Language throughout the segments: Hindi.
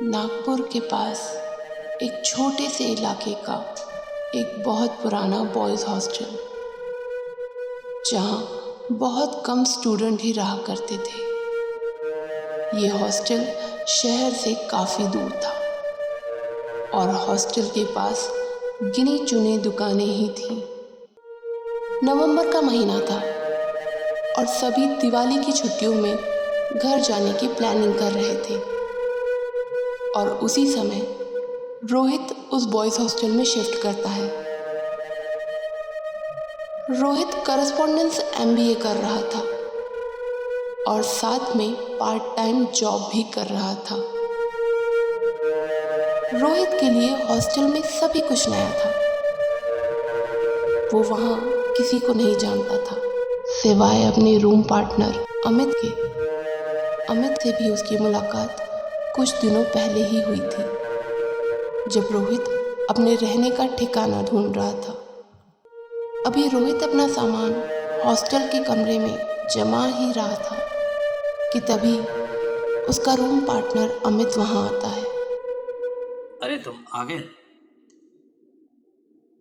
नागपुर के पास एक छोटे से इलाके का एक बहुत पुराना बॉयज़ हॉस्टल, जहाँ बहुत कम स्टूडेंट ही रहा करते थे। ये हॉस्टल शहर से काफ़ी दूर था और हॉस्टल के पास गिनी चुनी दुकानें ही थीं। नवंबर का महीना था और सभी दिवाली की छुट्टियों में घर जाने की प्लानिंग कर रहे थे और उसी समय रोहित उस बॉयज़ हॉस्टल में शिफ्ट करता है। रोहित करस्पॉन्डेंस MBA कर रहा था और साथ में पार्ट टाइम जॉब भी कर रहा था। रोहित के लिए हॉस्टल में सभी कुछ नया था। वो वहाँ किसी को नहीं जानता था सिवाय अपने रूम पार्टनर अमित के। अमित से भी उसकी मुलाकात कुछ दिनों पहले ही हुई थी, जब रोहित अपने रहने का ठिकाना ढूंढ रहा था। अभी रोहित अपना सामान हॉस्टल के कमरे में जमा ही रहा था कि तभी उसका रूम पार्टनर अमित वहाँ आता है। अरे तुम आ गए।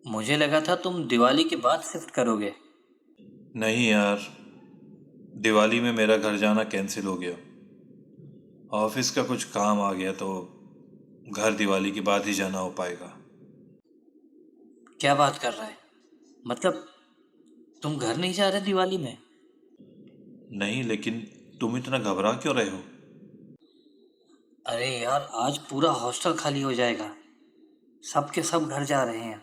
मुझे लगा था तुम दिवाली के बाद शिफ्ट करोगे। नहीं यार, दिवाली में मेरा घर जाना कैंसिल हो गया। ऑफिस का कुछ काम आ गया तो घर दिवाली के बाद ही जाना हो पाएगा। क्या बात कर रहा है? मतलब तुम घर नहीं जा रहे दिवाली में? नहीं, लेकिन तुम इतना घबरा क्यों रहे हो? अरे यार, आज पूरा हॉस्टल खाली हो जाएगा। सब के सब घर जा रहे हैं।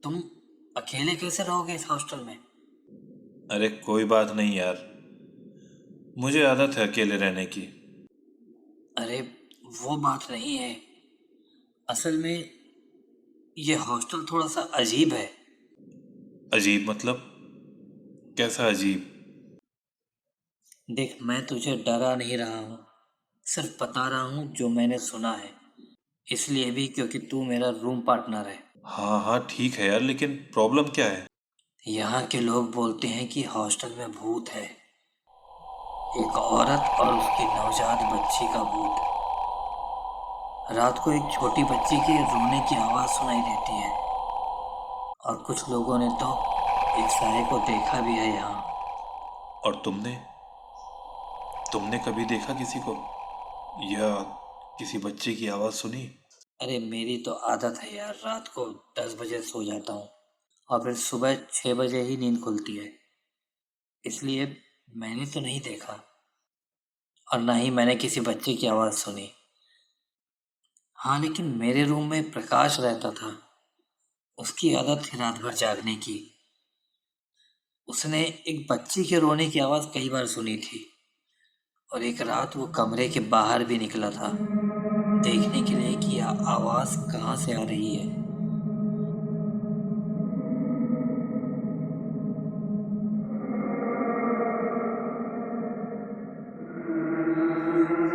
तुम अकेले कैसे रहोगे इस हॉस्टल में? अरे कोई बात नहीं यार, मुझे आदत है अकेले रहने की। अरे वो बात नहीं है। असल में ये हॉस्टल थोड़ा सा अजीब है। अजीब मतलब? कैसा अजीब? देख, मैं तुझे डरा नहीं रहा हूँ, सिर्फ बता रहा हूँ जो मैंने सुना है। इसलिए भी क्योंकि तू मेरा रूम पार्टनर है। हाँ हाँ ठीक है यार, लेकिन प्रॉब्लम क्या है? यहाँ के लोग बोलते हैं कि हॉस्टल में भूत है। एक औरत और उसकी नवजात बच्ची का भूत। रात को एक छोटी बच्ची के रोने की आवाज़ सुनाई देती है और कुछ लोगों ने तो एक साये को देखा भी है यहाँ। और तुमने तुमने कभी देखा किसी को, या किसी बच्चे की आवाज़ सुनी? अरे मेरी तो आदत है यार, रात को 10 बजे सो जाता हूँ और फिर सुबह 6 बजे ही नींद खुलती है। इसलिए मैंने तो नहीं देखा और ना ही मैंने किसी बच्चे की आवाज़ सुनी। हाँ, लेकिन मेरे रूम में प्रकाश रहता था। उसकी आदत थी रात भर जागने की। उसने एक बच्ची के रोने की आवाज़ कई बार सुनी थी और एक रात वो कमरे के बाहर भी निकला था देखने के लिए कि आवाज़ कहाँ से आ रही है।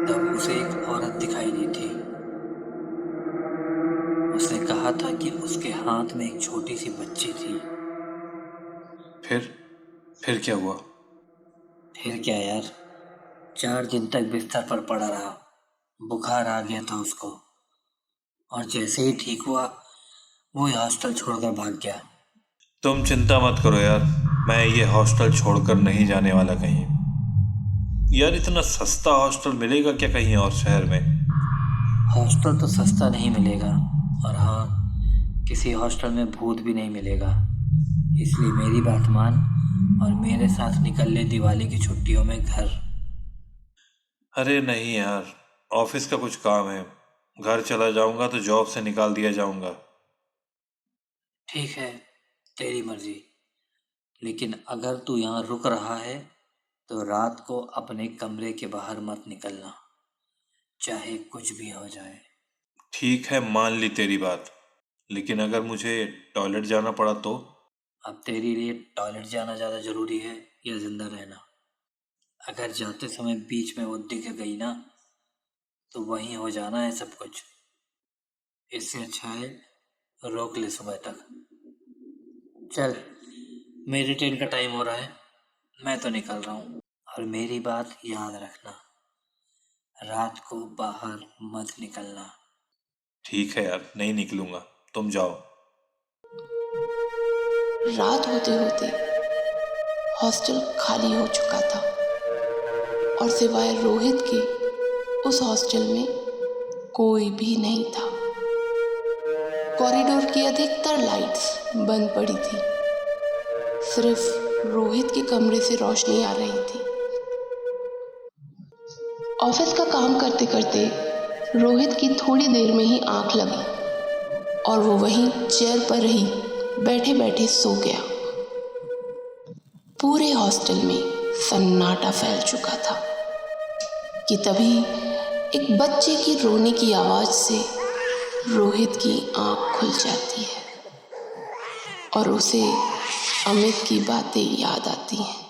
तब उसे एक औरत दिखाई दी थी। उसने कहा था कि उसके हाथ में एक छोटी सी बच्ची थी। फिर फिर क्या हुआ? फिर क्या यार, 4 दिन तक बिस्तर पर पड़ा रहा। बुखार आ गया था उसको और जैसे ही ठीक हुआ वो हॉस्टल छोड़कर भाग गया। तुम चिंता मत करो यार, मैं ये हॉस्टल छोड़कर नहीं जाने वाला कहीं। यार इतना सस्ता हॉस्टल मिलेगा क्या कहीं और शहर में? हॉस्टल तो सस्ता नहीं मिलेगा और हाँ, किसी हॉस्टल में भूत भी नहीं मिलेगा। इसलिए मेरी बात मान और मेरे साथ निकल ले दिवाली की छुट्टियों में घर। अरे नहीं यार, ऑफिस का कुछ काम है। घर चला जाऊंगा तो जॉब से निकाल दिया जाऊंगा। ठीक है, तेरी मर्जी। लेकिन अगर तू यहाँ रुक रहा है तो रात को अपने कमरे के बाहर मत निकलना, चाहे कुछ भी हो जाए। ठीक है, मान ली तेरी बात, लेकिन अगर मुझे टॉयलेट जाना पड़ा तो? अब तेरे लिए टॉयलेट जाना ज़्यादा ज़रूरी है या जिंदा रहना? अगर जाते समय बीच में वो दिख गई ना, तो वहीं हो जाना है सब कुछ। इससे अच्छा है रोक ले सुबह तक। चल, मेरी ट्रेन का टाइम हो रहा है, मैं तो निकल रहा हूँ। और मेरी बात याद रखना, रात को बाहर मत निकलना। ठीक है यार, नहीं निकलूंगा, तुम जाओ। रात होते होते हॉस्टल खाली हो चुका था और सिवाय रोहित के उस हॉस्टल में कोई भी नहीं था। कॉरिडोर की अधिकतर लाइट्स बंद पड़ी थी। सिर्फ रोहित के कमरे से रोशनी आ रही थी। ऑफिस का काम करते करते रोहित की थोड़ी देर में ही आंख लगी और वो वहीं चेयर पर ही बैठे बैठे सो गया। पूरे हॉस्टल में सन्नाटा फैल चुका था कि तभी एक बच्चे की रोने की आवाज से रोहित की आंख खुल जाती है और उसे अमित की बातें याद आती हैं।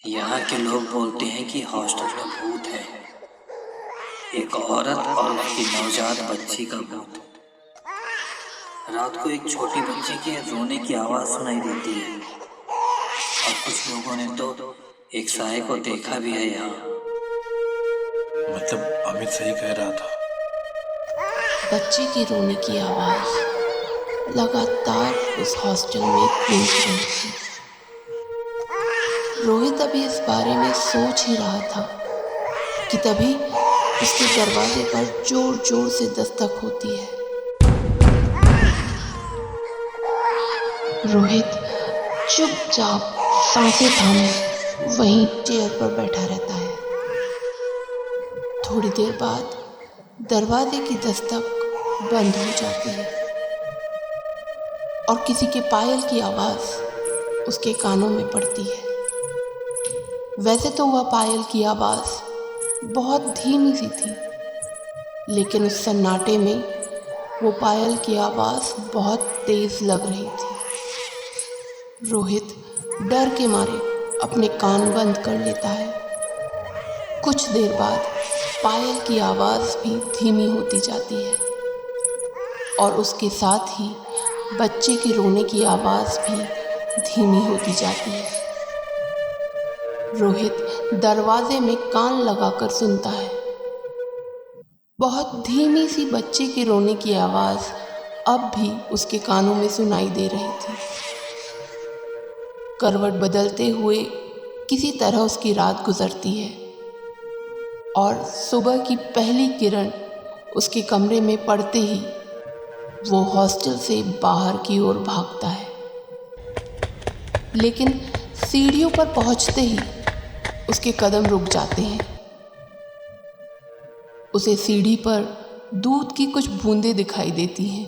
यहाँ के लोग बोलते हैं कि हॉस्टल में भूत है, एक औरत और उसकी नवजात बच्ची का भूत। रात को एक छोटी बच्ची के रोने की आवाज सुनाई देती है और कुछ लोगों ने तो एक साये को देखा भी है यहाँ। मतलब अमित सही कह रहा था। बच्चे की रोने की आवाज लगातार उस हॉस्टल में गूंज रही थी। रोहित अभी इस बारे में सोच ही रहा था कि तभी उसके दरवाजे पर जोर जोर से दस्तक होती है। रोहित चुपचाप सांसें थामे वहीं चेयर पर बैठा रहता है। थोड़ी देर बाद दरवाजे की दस्तक बंद हो जाती है और किसी के पायल की आवाज उसके कानों में पड़ती है। वैसे तो वह पायल की आवाज बहुत धीमी सी थी, लेकिन उस सन्नाटे में वो पायल की आवाज बहुत तेज लग रही थी। रोहित डर के मारे अपने कान बंद कर लेता है। कुछ देर बाद पायल की आवाज भी धीमी होती जाती है और उसके साथ ही बच्चे की रोने की आवाज भी धीमी होती जाती है। रोहित दरवाजे में कान लगाकर सुनता है। बहुत धीमी सी बच्चे के रोने की आवाज अब भी उसके कानों में सुनाई दे रही थी। करवट बदलते हुए किसी तरह उसकी रात गुजरती है और सुबह की पहली किरण उसके कमरे में पड़ते ही वो हॉस्टल से बाहर की ओर भागता है। लेकिन सीढ़ियों पर पहुंचते ही उसके कदम रुक जाते हैं। उसे सीढ़ी पर दूध की कुछ बूंदें दिखाई देती हैं।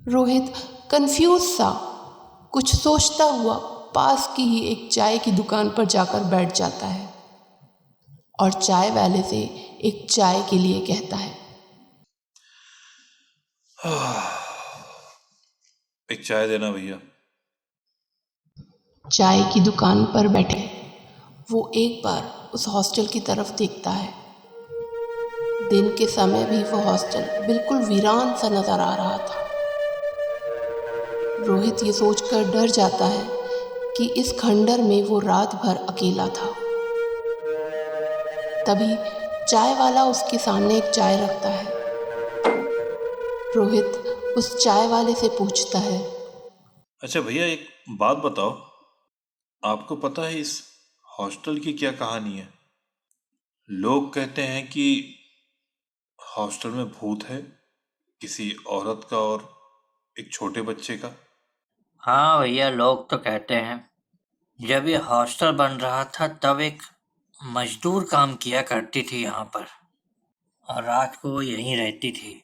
रोहित कंफ्यूज सा कुछ सोचता हुआ पास की ही एक चाय की दुकान पर जाकर बैठ जाता है और चाय वाले से एक चाय के लिए कहता है। एक चाय देना भैया। चाय की दुकान पर बैठे वो एक बार उस हॉस्टल की तरफ देखता है। दिन के समय भी वो हॉस्टल बिल्कुल वीरान सा नजर आ रहा था। रोहित ये सोचकर डर जाता है कि इस खंडर में वो रात भर अकेला था। तभी चाय वाला उसके सामने एक चाय रखता है। रोहित उस चाय वाले से पूछता है, अच्छा भैया, एक बात बताओ, आपको पता है इस हॉस्टल की क्या कहानी है? लोग कहते हैं कि हॉस्टल में भूत है, किसी औरत का और एक छोटे बच्चे का। हाँ भैया, लोग तो कहते हैं। जब ये हॉस्टल बन रहा था तब एक मजदूर काम किया करती थी यहाँ पर और रात को वो यहीं रहती थी।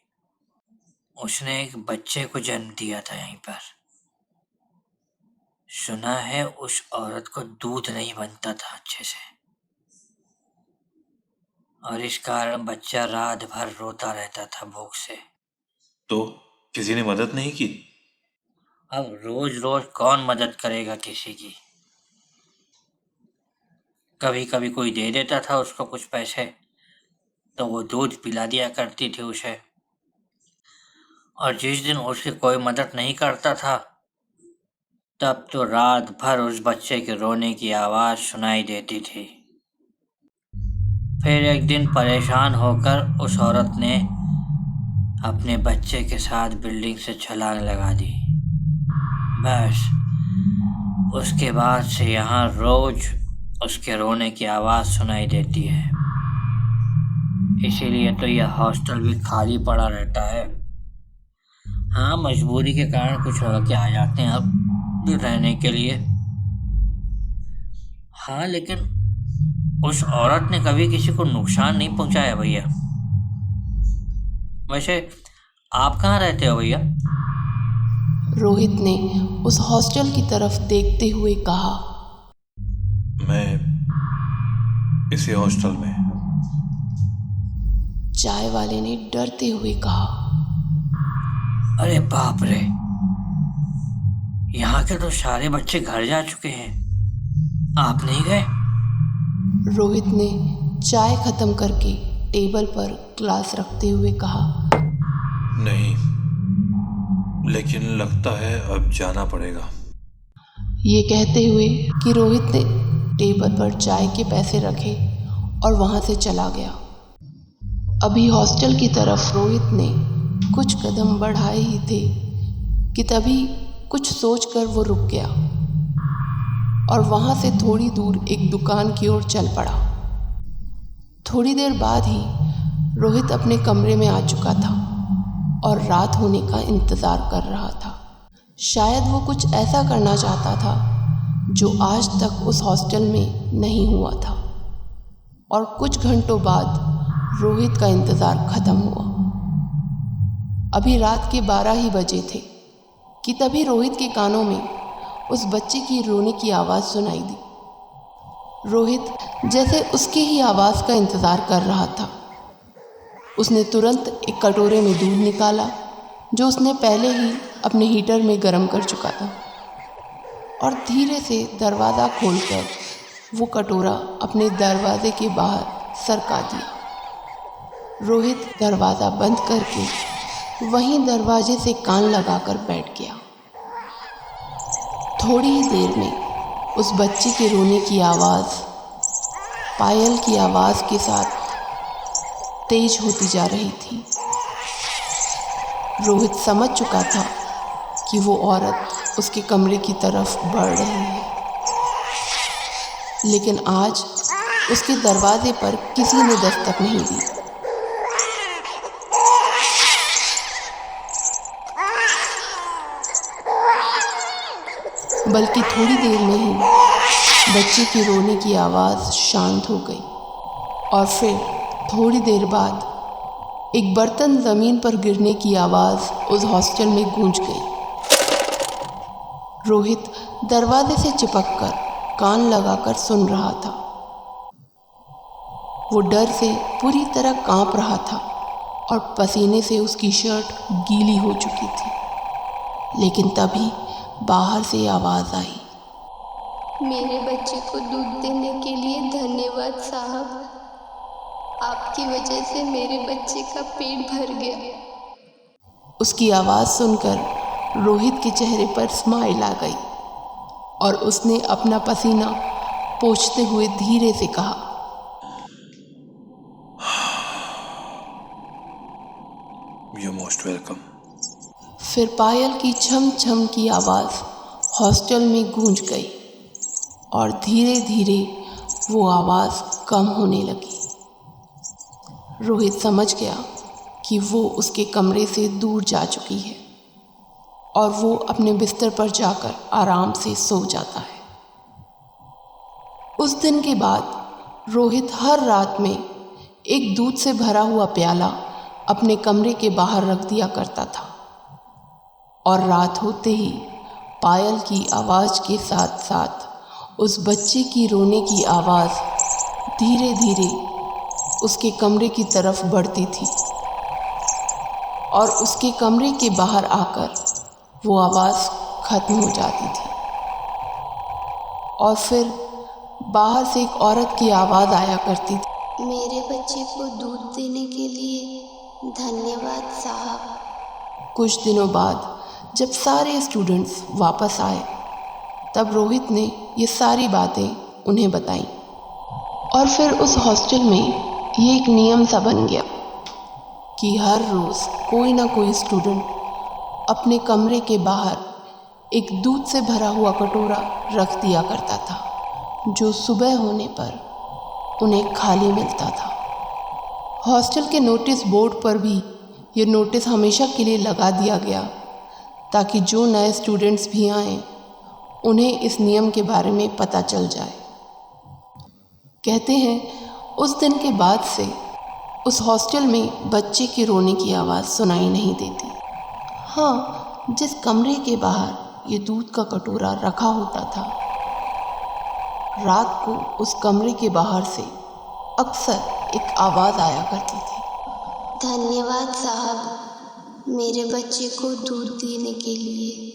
उसने एक बच्चे को जन्म दिया था यहीं पर। सुना है उस औरत को दूध नहीं बनता था अच्छे से और इस कारण बच्चा रात भर रोता रहता था भूख से। तो किसी ने मदद नहीं की? अब रोज रोज कौन मदद करेगा किसी की। कभी कभी कोई दे देता था उसको कुछ पैसे तो वो दूध पिला दिया करती थी उसे। और जिस दिन उसकी कोई मदद नहीं करता था तब तो रात भर उस बच्चे के रोने की आवाज सुनाई देती थी। फिर एक दिन परेशान होकर उस औरत ने अपने बच्चे के साथ बिल्डिंग से छलांग लगा दी। बस उसके बाद से यहाँ रोज उसके रोने की आवाज़ सुनाई देती है। इसीलिए तो यह हॉस्टल भी खाली पड़ा रहता है। हाँ, मजबूरी के कारण कुछ लड़के आ जाते हैं अब रहने के लिए। हाँ, लेकिन उस औरत ने कभी किसी को नुकसान नहीं पहुंचाया भैया। वैसे आप कहाँ रहते हो भैया? रोहित ने उस हॉस्टल की तरफ देखते हुए कहा। मैं इसी हॉस्टल में। चाय वाले ने डरते हुए कहा। अरे बाप रे, यहाँ के तो सारे बच्चे घर जा चुके हैं, आप नहीं गए? रोहित ने चाय खत्म करके टेबल पर ग्लास रखते हुए कहा। नहीं, लेकिन लगता है अब जाना पड़ेगा। ये कहते हुए कि रोहित ने टेबल पर चाय के पैसे रखे और वहाँ से चला गया। अभी हॉस्टल की तरफ रोहित ने कुछ कदम बढ़ाए ही थे कि तभी कुछ सोचकर वो रुक गया और वहाँ से थोड़ी दूर एक दुकान की ओर चल पड़ा। थोड़ी देर बाद ही रोहित अपने कमरे में आ चुका था और रात होने का इंतज़ार कर रहा था। शायद वो कुछ ऐसा करना चाहता था जो आज तक उस हॉस्टल में नहीं हुआ था। और कुछ घंटों बाद रोहित का इंतज़ार ख़त्म हुआ। अभी रात के 12 ही बजे थे कि तभी रोहित के कानों में उस बच्चे की रोने की आवाज़ सुनाई दी। रोहित जैसे उसकी ही आवाज़ का इंतज़ार कर रहा था। उसने तुरंत एक कटोरे में दूध निकाला जो उसने पहले ही अपने हीटर में गर्म कर चुका था और धीरे से दरवाज़ा खोलकर वो कटोरा अपने दरवाजे के बाहर सरका दिया। रोहित दरवाज़ा बंद करके वहीं दरवाजे से कान लगाकर बैठ गया। थोड़ी ही देर में उस बच्चे के रोने की आवाज़ पायल की आवाज़ के साथ तेज होती जा रही थी। रोहित समझ चुका था कि वो औरत उसके कमरे की तरफ बढ़ रही है, लेकिन आज उसके दरवाजे पर किसी ने दस्तक नहीं दी। बल्कि थोड़ी देर में ही बच्चे की रोने की आवाज़ शांत हो गई और फिर थोड़ी देर बाद एक बर्तन ज़मीन पर गिरने की आवाज़ उस हॉस्टल में गूंज गई। रोहित दरवाजे से चिपककर कान लगाकर सुन रहा था। वो डर से पूरी तरह कांप रहा था और पसीने से उसकी शर्ट गीली हो चुकी थी। लेकिन तभी बाहर से आवाज़ आई। मेरे बच्चे को दूध देने के लिए धन्यवाद साहब। आपकी वजह से मेरे बच्चे का पेट भर गया। उसकी आवाज़ सुनकर रोहित के चेहरे पर स्माइल आ गई और उसने अपना पसीना पोंछते हुए धीरे से कहा, यू मोस्ट वेलकम। फिर पायल की छम छम की आवाज़ हॉस्टल में गूंज गई और धीरे धीरे वो आवाज़ कम होने लगी। रोहित समझ गया कि वो उसके कमरे से दूर जा चुकी है और वो अपने बिस्तर पर जाकर आराम से सो जाता है। उस दिन के बाद रोहित हर रात में एक दूध से भरा हुआ प्याला अपने कमरे के बाहर रख दिया करता था और रात होते ही पायल की आवाज़ के साथ साथ उस बच्चे की रोने की आवाज़ धीरे धीरे उसके कमरे की तरफ बढ़ती थी और उसके कमरे के बाहर आकर वो आवाज़ ख़त्म हो जाती थी और फिर बाहर से एक औरत की आवाज़ आया करती थी। मेरे बच्चे को दूध देने के लिए धन्यवाद साहब। कुछ दिनों बाद जब सारे स्टूडेंट्स वापस आए तब रोहित ने ये सारी बातें उन्हें बताईं और फिर उस हॉस्टल में ये एक नियम सा बन गया कि हर रोज़ कोई ना कोई स्टूडेंट अपने कमरे के बाहर एक दूध से भरा हुआ कटोरा रख दिया करता था, जो सुबह होने पर उन्हें खाली मिलता था। हॉस्टल के नोटिस बोर्ड पर भी ये नोटिस हमेशा के लिए लगा दिया गया ताकि जो नए स्टूडेंट्स भी आएँ उन्हें इस नियम के बारे में पता चल जाए। कहते हैं उस दिन के बाद से उस हॉस्टल में बच्चे के रोने की आवाज़ सुनाई नहीं देती। हाँ, जिस कमरे के बाहर ये दूध का कटोरा रखा होता था, रात को उस कमरे के बाहर से अक्सर एक आवाज़ आया करती थी। धन्यवाद साहब, मेरे बच्चे को दूध देने के लिए।